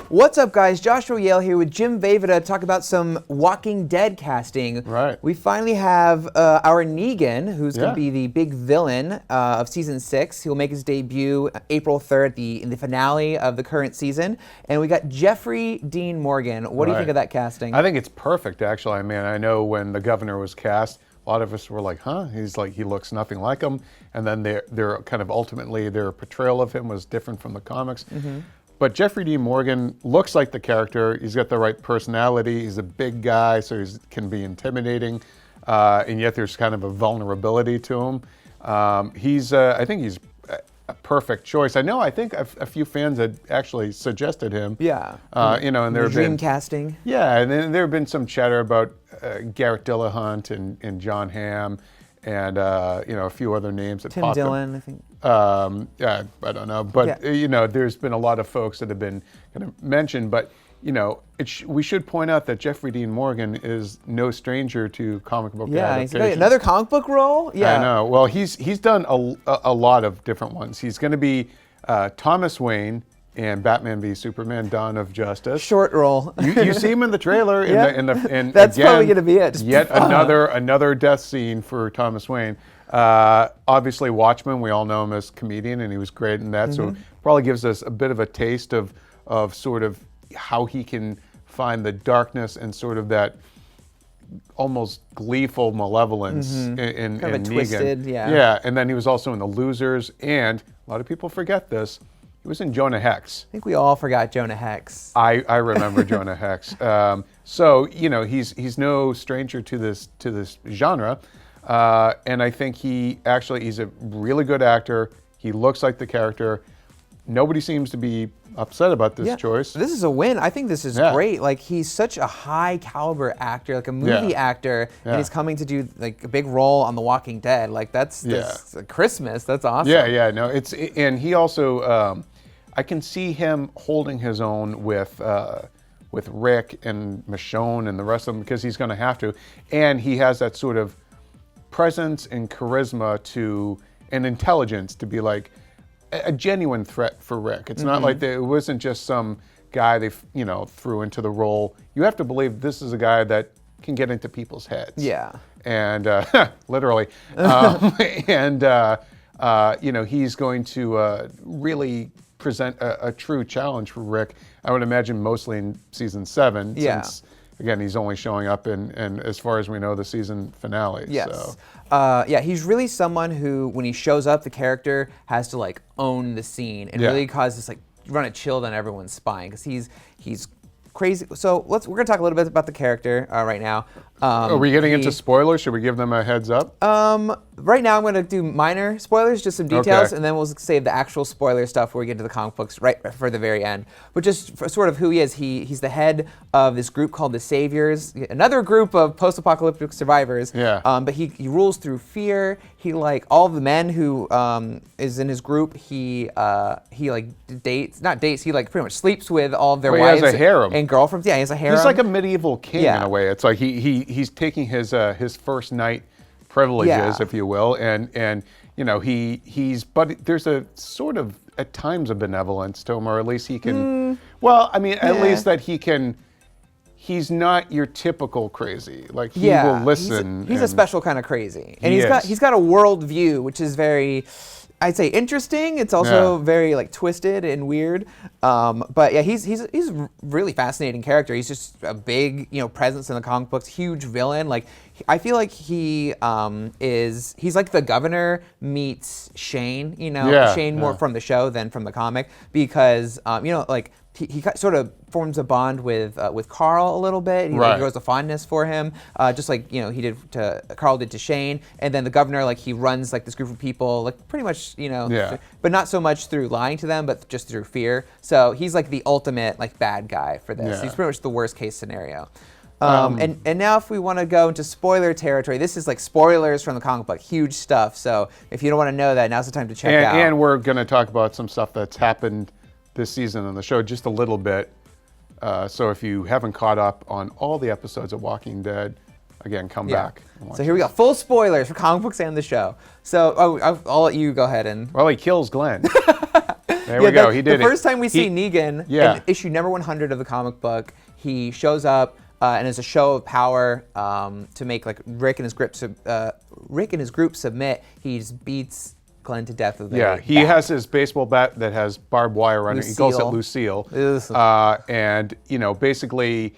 What's up, guys? Joshua Yehl here with Jim Vejvoda to talk about some Walking Dead casting. Right. We finally have our Negan, who's going to be the big villain of Season 6. He'll make his debut April 3rd in the finale of the current season. And we got Jeffrey Dean Morgan. What do you think of that casting? I think it's perfect, actually. I mean, I know when the governor was cast, a lot of us were like, huh? He's like, he looks nothing like him. And then they're kind of ultimately, their portrayal of him was different from the comics. Mm-hmm. But Jeffrey Dean Morgan looks like the character. He's got the right personality. He's a big guy, so he can be intimidating. And yet there's kind of a vulnerability to him. I think he's a perfect choice. I think a few fans had actually suggested him. Yeah. And there have been casting. Yeah, and then there have been some chatter about Garrett Dillahunt and John Hamm and a few other names that Tim popped Dillon, up. I think. Yeah, I don't know, but there's been a lot of folks that have been kind of mentioned. But we should point out that Jeffrey Dean Morgan is no stranger to comic book adaptations. Yeah, he's another comic book role. Yeah, I know. Well, he's done a lot of different ones. He's going to be Thomas Wayne in Batman v Superman: Dawn of Justice. Short role. You see him in the trailer. And that's again, probably going to be it. Yet another death scene for Thomas Wayne. Obviously, Watchmen, we all know him as comedian, and he was great in that. Mm-hmm. So probably gives us a bit of a taste of sort of how he can find the darkness and sort of that almost gleeful malevolence in kind of Negan. Twisted, Yeah, and then he was also in The Losers, and a lot of people forget this. He was in Jonah Hex. I think we all forgot Jonah Hex. I remember Jonah Hex. So he's no stranger to this genre. And I think he's a really good actor. He looks like the character. Nobody seems to be upset about this choice. This is a win. I think this is great. Like, he's such a high caliber actor, like a movie actor, and he's coming to do like a big role on The Walking Dead. Like, that's Christmas. That's awesome. Yeah. No, and he also, I can see him holding his own with Rick and Michonne and the rest of them, because he's going to have to, and he has that sort of presence and charisma and intelligence to be like a genuine threat for Rick. It's not like it wasn't just some guy they threw into the role. You have to believe this is a guy that can get into people's heads. Yeah. And literally, he's going to really present a true challenge for Rick. I would imagine mostly in season 7. Yeah. Since, again, he's only showing up in as far as we know, the season finale. Yes. So. He's really someone who, when he shows up, the character has to like own the scene and really cause this like run a chill down everyone's spine, because he's crazy. So we're gonna talk a little bit about the character right now. Are we getting into spoilers? Should we give them a heads up? Right now I'm going to do minor spoilers, just some details, and then we'll save the actual spoiler stuff where we get into the comic books right for the very end. But just for sort of who he is, he's the head of this group called the Saviors, another group of post-apocalyptic survivors. Yeah. But he rules through fear. He, like all the men who is in his group, he like dates, not dates, he like pretty much sleeps with all of their wives. He has a harem. And girlfriends. Yeah, he has a harem. He's like a medieval king in a way. It's like he's taking his first night privileges, if you will, and but there's a sort of at times a benevolence to him, or at least he can. Well, I mean, at least that he can. He's not your typical crazy. Like he will listen. He's a special kind of crazy, and he's got a world view which is very, I'd say, interesting. It's also very like twisted and weird. But yeah, he's a really fascinating character. He's just a big presence in the comic books, huge villain. Like I feel like he's like the governor meets Shane. Shane more from the show than from the comic, because like. He sort of forms a bond with Carl a little bit. He grows a fondness for him, just like Carl did to Shane. And then the governor, like he runs like this group of people, like pretty much but not so much through lying to them, but just through fear. So he's like the ultimate like bad guy for this. He's pretty much the worst case scenario. And now if we want to go into spoiler territory, this is like spoilers from the comic book, huge stuff. So if you don't want to know that, now's the time to check out. And we're going to talk about some stuff that's happened this season on the show, just a little bit. So if you haven't caught up on all the episodes of Walking Dead, again, come back. So here we go, full spoilers for comic books and the show. So I'll let you go ahead and. Well, he kills Glenn. There we go. He did it. The first time we see Negan Yeah. in issue number 100 of the comic book, he shows up and it's a show of power to make like Rick and his group submit. He just beats Glenn to death with a he bat. has his baseball bat that has barbed wire on it. He calls it Lucille. And you know, basically,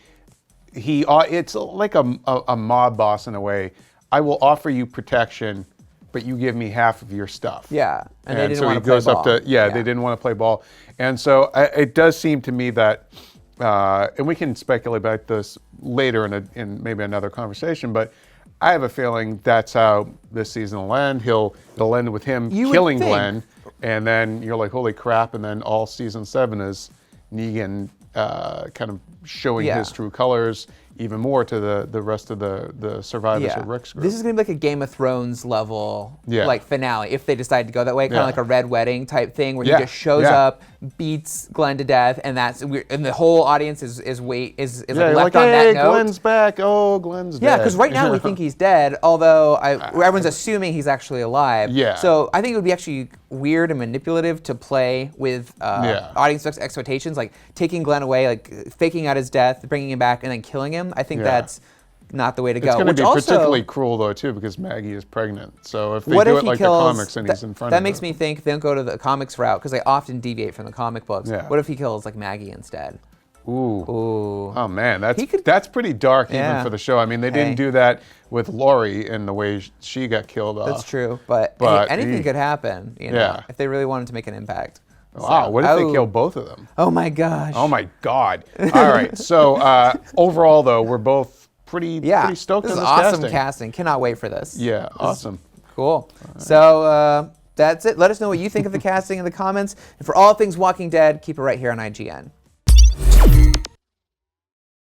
it's like a mob boss in a way. I will offer you protection, but you give me half of your stuff. Yeah, and they didn't so want he to play goes ball. up to they didn't want to play ball, and so it does seem to me that, and we can speculate about this later in maybe another conversation, but I have a feeling that's how this season will end. It'll end with him killing Glenn, and then you're like, holy crap! And then all season 7 is Negan kind of showing his true colors even more to the rest of the survivors of Rick's group. This is gonna be like a Game of Thrones level like finale if they decide to go that way, kind of like a Red Wedding type thing where he just shows up, beats Glenn to death, and and the whole audience is left on that note. Glenn's back. Oh, Glenn's dead. Yeah, because right now we think he's dead, although everyone's assuming he's actually alive. Yeah. So I think it would be actually weird and manipulative to play with audience expectations, like taking Glenn away, like faking out his death, bringing him back, and then killing him. I think that's not the way to go. It's going to be particularly cruel, though, too, because Maggie is pregnant. So if they do it like the comics and he's in front of her. That makes me think they don't go to the comics route, because they often deviate from the comic books. Yeah. What if he kills like Maggie instead? Ooh. Oh, man. That's pretty dark even for the show. I mean, they didn't do that with Lori in the way she got killed off. That's true. But hey, anything could happen, you know, if they really wanted to make an impact. Wow, so, what if they kill both of them? Oh my gosh. Oh my God. All right. So overall, though, we're both pretty stoked on this awesome casting. Cannot wait for this. Yeah, awesome. Cool. Right. So that's it. Let us know what you think of the casting in the comments. And for all things Walking Dead, keep it right here on IGN.